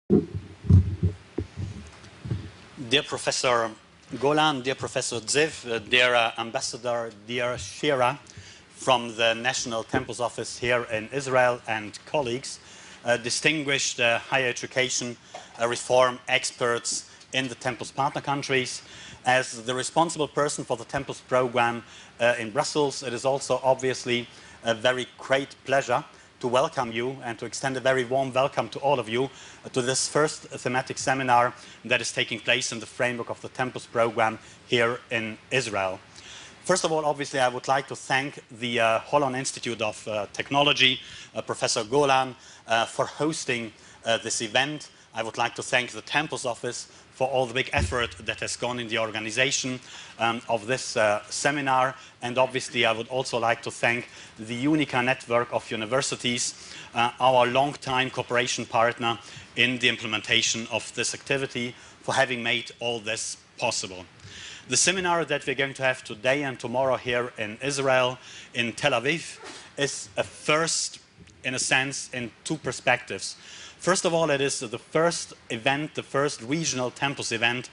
Dear Professor Golan, dear Professor Ziv, dear Ambassador, dear Shira from the National Temples Office here in Israel and colleagues, distinguished higher education reform experts in the Temples partner countries. As the responsible person for the Temples program in Brussels, it is also obviously a very great pleasure to welcome you and to extend a very warm welcome to all of you to this first thematic seminar that is taking place in the framework of the Temples program here in Israel. First of all, obviously, I would like to thank the Holland Institute of Technology, Professor Golan, for hosting this event. I would like to thank the Temples Office for all the big effort that has gone in the organization of this seminar. And obviously, I would also like to thank the UNICA network of universities, our long-time cooperation partner in the implementation of this activity, for having made all this possible. The seminar that we're going to have today and tomorrow here in Israel, in Tel Aviv, is a first, in a sense, in two perspectives. First of all, it is the first event, the first regional Temples event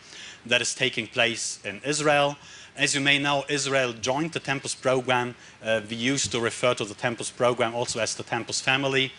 that is taking place in Israel. As you may know, Israel joined the Temples program. We used to refer to the Temples program also as the Temples family.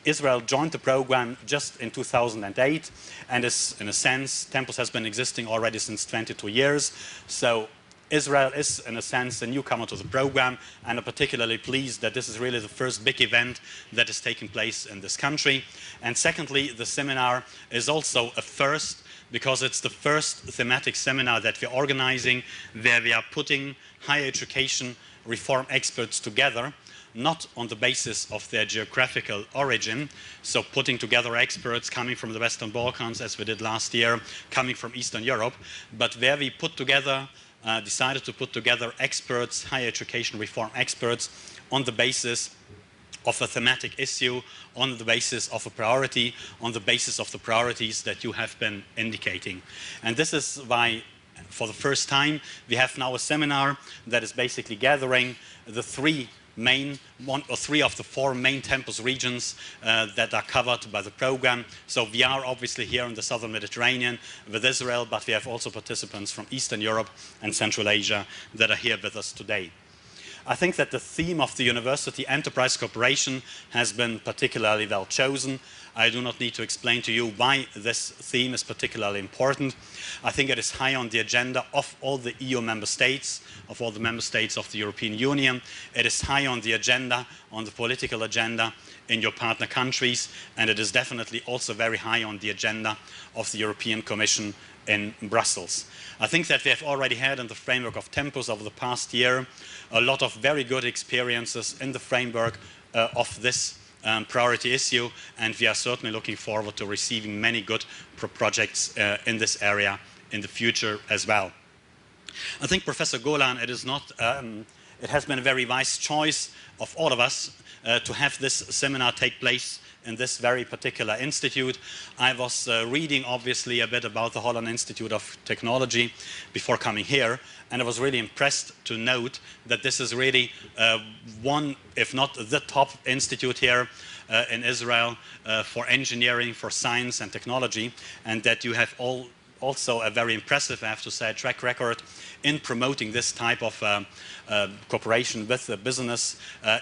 Israel joined the program just in 2008, and is, in a sense, Temples has been existing already since 22 years. So Israel is, in a sense, a newcomer to the program, and I'm particularly pleased that this is really the first big event that is taking place in this country. And secondly, the seminar is also a first, because it's the first thematic seminar that we're organizing where we are putting higher education reform experts together, not on the basis of their geographical origin, so putting together experts coming from the Western Balkans, as we did last year, coming from Eastern Europe, but where we put together decided to put together experts, higher education reform experts, on the basis of a thematic issue, on the basis of a priority, on the basis of the priorities that you have been indicating. And this is why, for the first time, we have now a seminar that is basically gathering the three of the four main Temples regions that are covered by the program. So we are obviously here in the southern Mediterranean with Israel, but we have also participants from Eastern Europe and Central Asia that are here with us today. I think that the theme of the University Enterprise Cooperation has been particularly well chosen. I do not need to explain to you why this theme is particularly important. I think it is high on the agenda of all the EU member states, of all the member states of the European Union. It is high on the agenda, on the political agenda in your partner countries, and it is definitely also very high on the agenda of the European Commission in Brussels. I think that we have already had, in the framework of Temples over the past year, a lot of very good experiences in the framework of this priority issue, and we are certainly looking forward to receiving many good projects in this area in the future as well. I think, Professor Golan, it has been a very wise choice of all of us to have this seminar take place in this very particular institute. I was reading, obviously, a bit about the Holland Institute of Technology before coming here, and I was really impressed to note that this is really one, if not the top institute here in Israel for engineering, for science and technology, and that you have also a very impressive, I have to say, track record in promoting this type of cooperation with the business,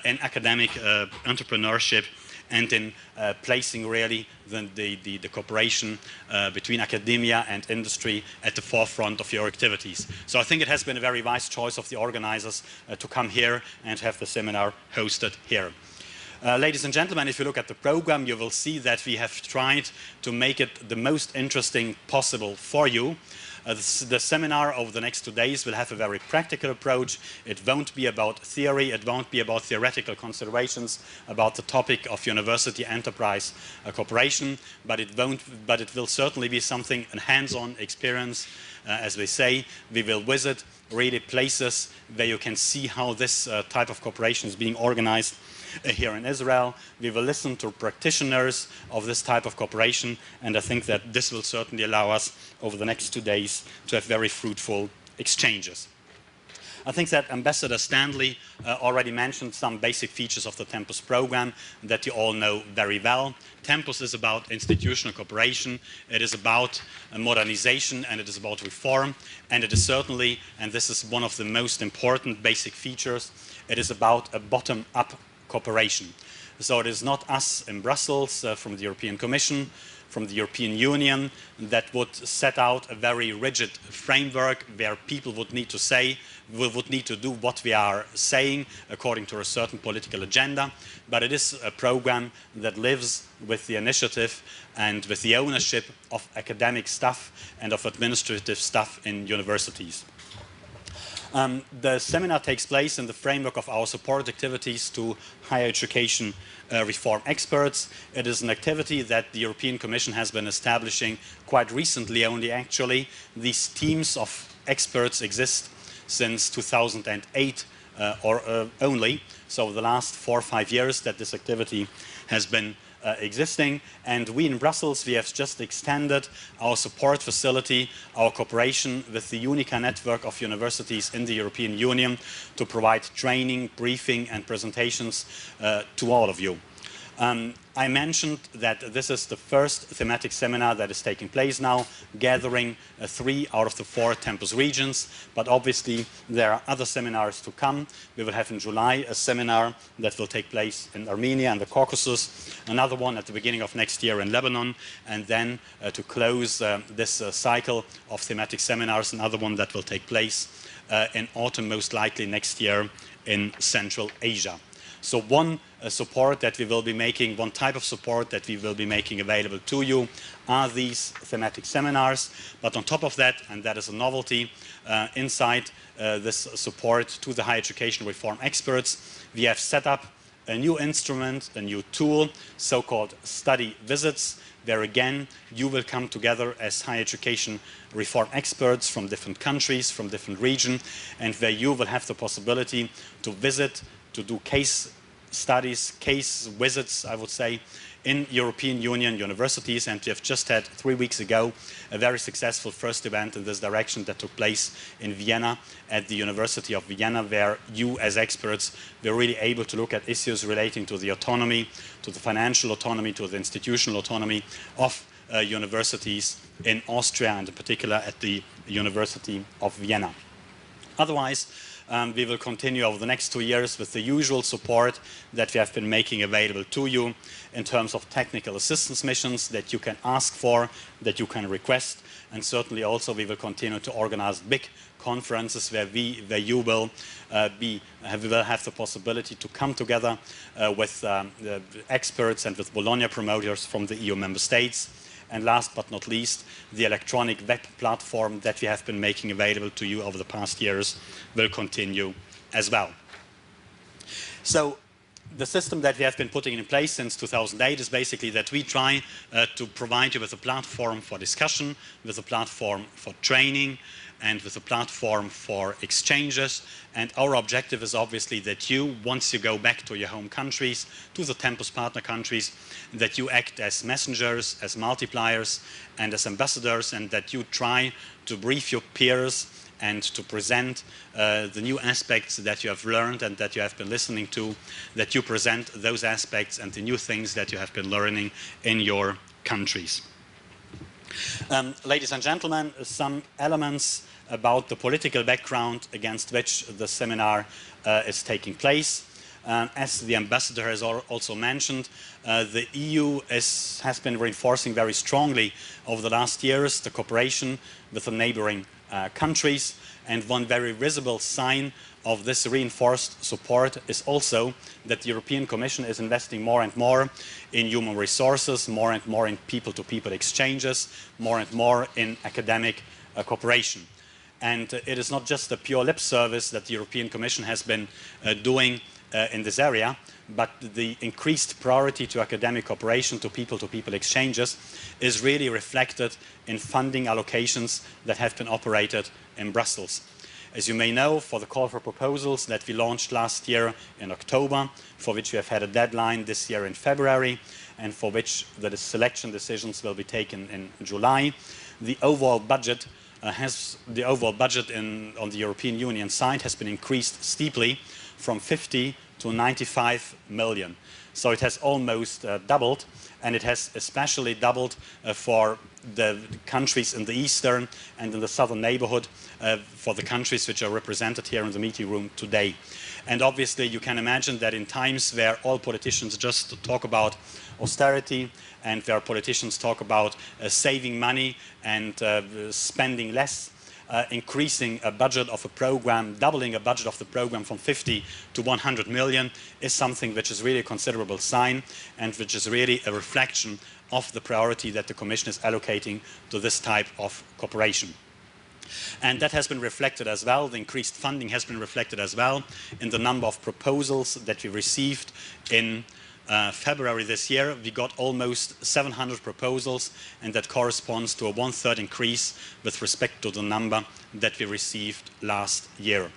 in academic entrepreneurship, and in placing really the cooperation between academia and industry at the forefront of your activities. So I think it has been a very wise choice of the organizers to come here and have the seminar hosted here. Ladies and gentlemen, if you look at the program, you will see that we have tried to make it the most interesting possible for you. The seminar over the next 2 days will have a very practical approach. It won't be about theory, it won't be about theoretical considerations about the topic of university enterprise cooperation, but it will certainly be something, a hands-on experience. As we say, we will visit really places where you can see how this type of cooperation is being organized here in Israel. We will listen to practitioners of this type of cooperation, and I think that this will certainly allow us over the next 2 days to have very fruitful exchanges. I think that Ambassador Stanley already mentioned some basic features of the Tempus program that you all know very well. Tempus is about institutional cooperation, it is about modernization, and it is about reform, and it is certainly, and this is one of the most important basic features, it is about a bottom-up cooperation. So it is not us in Brussels from the European Commission, from the European Union, that would set out a very rigid framework where people would need to say, would need to do what we are saying according to a certain political agenda. But it is a program that lives with the initiative and with the ownership of academic staff and of administrative staff in universities. The seminar takes place in the framework of our support activities to higher education reform experts. It is an activity that the European Commission has been establishing quite recently only, actually. These teams of experts exist since 2008 only, so the last 4 or 5 years that this activity has been existing, and we in Brussels, we have just extended our support facility, our cooperation with the UNICA network of universities in the European Union to provide training, briefing and presentations to all of you. I mentioned that this is the first thematic seminar that is taking place now, gathering 3 out of the 4 Tempus regions, but obviously there are other seminars to come. We will have in July a seminar that will take place in Armenia and the Caucasus, another one at the beginning of next year in Lebanon, and then to close this cycle of thematic seminars, another one that will take place in autumn, most likely next year in Central Asia. So one support that we will be making, one type of support that we will be making available to you are these thematic seminars. But on top of that, and that is a novelty, inside this support to the higher education reform experts, we have set up a new instrument, a new tool, so-called study visits, where again you will come together as higher education reform experts from different countries, from different regions, and where you will have the possibility to visit, to do case studies, case visits, I would say, in European Union universities. And we have just had 3 weeks ago a very successful first event in this direction that took place in Vienna at the University of Vienna, where you as experts were really able to look at issues relating to the autonomy, to the financial autonomy, to the institutional autonomy of universities in Austria, and in particular at the University of Vienna. Otherwise, we will continue over the next 2 years with the usual support that we have been making available to you in terms of technical assistance missions that you can ask for, that you can request, and certainly also we will continue to organize big conferences where you will have the possibility to come together with the experts and with Bologna promoters from the EU member states. And last but not least, the electronic web platform that we have been making available to you over the past years will continue as well. So the system that we have been putting in place since 2008 is basically that we try to provide you with a platform for discussion, with a platform for training, and with a platform for exchanges. And our objective is obviously that you, once you go back to your home countries, to the Tempus partner countries, that you act as messengers, as multipliers, and as ambassadors, and that you try to brief your peers and to present the new aspects that you have learned and that you have been listening to, that you present those aspects and the new things that you have been learning in your countries. Ladies and gentlemen, some elements about the political background against which the seminar is taking place. As the ambassador has also mentioned, the EU has been reinforcing very strongly over the last years the cooperation with the neighboring countries, and one very visible sign of this reinforced support is also that the European Commission is investing more and more in human resources, more and more in people-to-people exchanges, more and more in academic cooperation. And it is not just a pure lip service that the European Commission has been doing in this area, but the increased priority to academic cooperation, to people-to-people exchanges, is really reflected in funding allocations that have been operated in Brussels. As you may know, for the call for proposals that we launched last year in October, for which we have had a deadline this year in February, and for which the selection decisions will be taken in July, the overall budget the overall budget on the European Union side has been increased steeply from 50 to 95 million. So it has almost doubled, and it has especially doubled for the countries in the eastern and in the southern neighborhood, for the countries which are represented here in the meeting room today. And obviously you can imagine that in times where all politicians just talk about austerity, and where politicians talk about saving money and spending less, increasing a budget of a program, doubling a budget of the program from 50 to 100 million is something which is really a considerable sign, and which is really a reflection of the priority that the Commission is allocating to this type of cooperation. And that has been reflected as well, the increased funding has been reflected as well in the number of proposals that we received in February this year. We got almost 700 proposals, and that corresponds to a 1/3 increase with respect to the number that we received last year.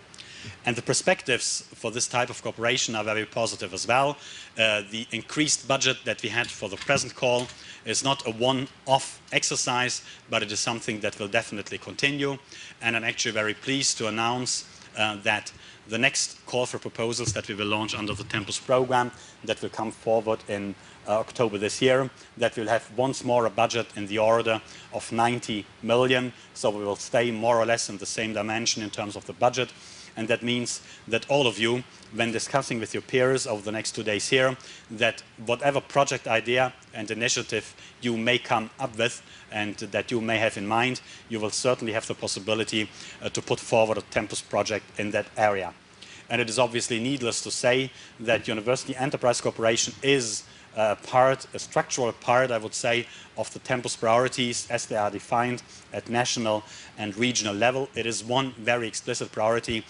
And the perspectives for this type of cooperation are very positive as well. The increased budget that we had for the present call is not a one-off exercise, but it is something that will definitely continue. And I'm actually very pleased to announce that the next call for proposals that we will launch under the Tempus program, that will come forward in October this year, that will have once more a budget in the order of 90 million. So we will stay more or less in the same dimension in terms of the budget. And that means that all of you, when discussing with your peers over the next 2 days here, that whatever project idea and initiative you may come up with and that you may have in mind, you will certainly have the possibility to put forward a Tempus project in that area. And it is obviously needless to say that university enterprise cooperation is a structural part, I would say, of the Tempus priorities as they are defined at national and regional level. It is one very explicit priority,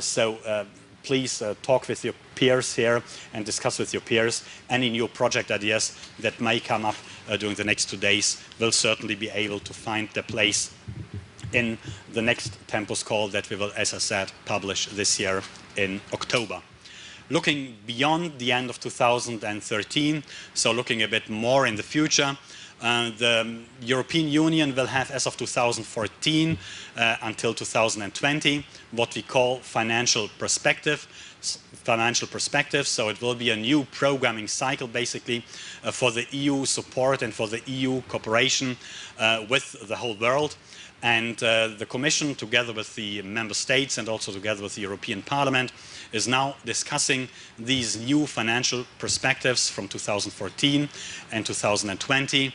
so please talk with your peers here and discuss with your peers. Any new project ideas that may come up during the next 2 days will certainly be able to find their place in the next Tempus call that we will, as I said, publish this year in October. Looking beyond the end of 2013, so looking a bit more in the future, the European Union will have, as of 2014 until 2020, what we call financial perspective. So it will be a new programming cycle, basically, for the EU support and for the EU cooperation with the whole world. And the Commission, together with the Member States and also together with the European Parliament, is now discussing these new financial perspectives from 2014 and 2020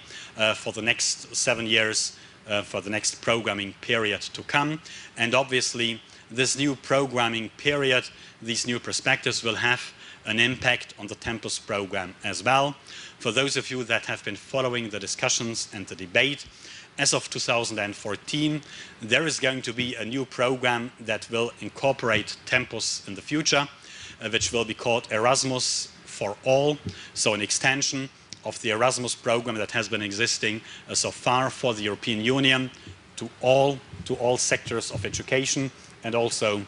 for the next 7 years, for the next programming period to come. And obviously, this new programming period, these new perspectives will have an impact on the Tempus program as well. For those of you that have been following the discussions and the debate, as of 2014, there is going to be a new program that will incorporate Tempus in the future, which will be called Erasmus for All, so an extension of the Erasmus program that has been existing so far for the European Union to all sectors of education and also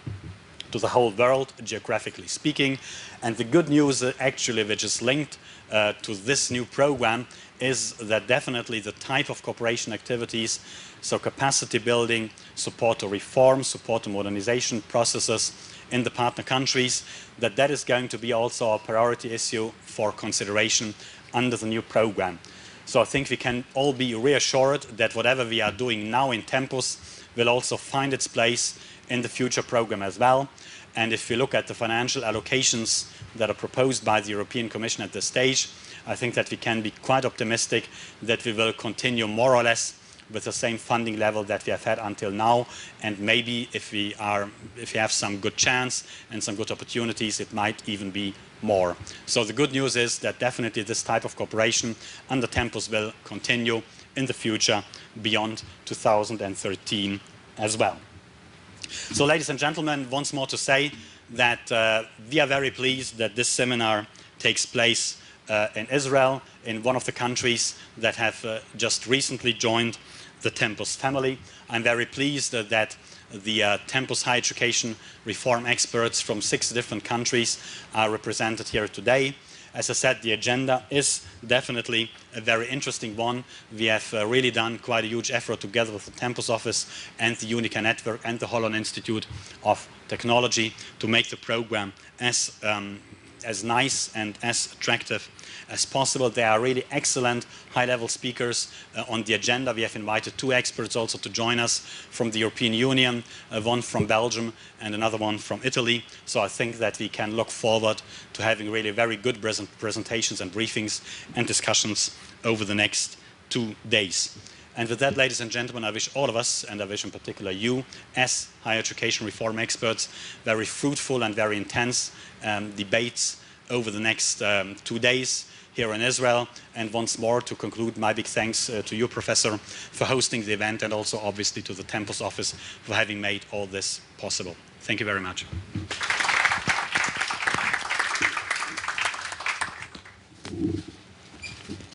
to the whole world, geographically speaking. And the good news actually, which is linked to this new program, is that definitely the type of cooperation activities, so capacity building, support to reform, support to modernization processes in the partner countries, that is going to be also a priority issue for consideration under the new program. So I think we can all be reassured that whatever we are doing now in Tempus will also find its place in the future program as well. And if we look at the financial allocations that are proposed by the European Commission at this stage, I think that we can be quite optimistic that we will continue more or less with the same funding level that we have had until now, and maybe if we have some good chance and some good opportunities, it might even be more. So the good news is that definitely this type of cooperation under Tempus will continue in the future beyond 2013 as well. So ladies and gentlemen, once more to say that we are very pleased that this seminar takes place in Israel, in one of the countries that have just recently joined the Tempus family. I'm very pleased that the Tempus higher education reform experts from 6 different countries are represented here today. As I said, the agenda is definitely a very interesting one. We have really done quite a huge effort together with the Tempus Office and the Unica Network and the Holland Institute of Technology to make the program as nice and as attractive as possible. There are really excellent high-level speakers on the agenda. We have invited 2 experts also to join us from the European Union, one from Belgium and another one from Italy. So I think that we can look forward to having really very good presentations and briefings and discussions over the next 2 days. And with that, ladies and gentlemen, I wish all of us, and I wish in particular you, as higher education reform experts, very fruitful and very intense debates over the next 2 days here in Israel. And once more, to conclude, my big thanks to you, Professor, for hosting the event, and also obviously to the Tempus Office for having made all this possible. Thank you very much.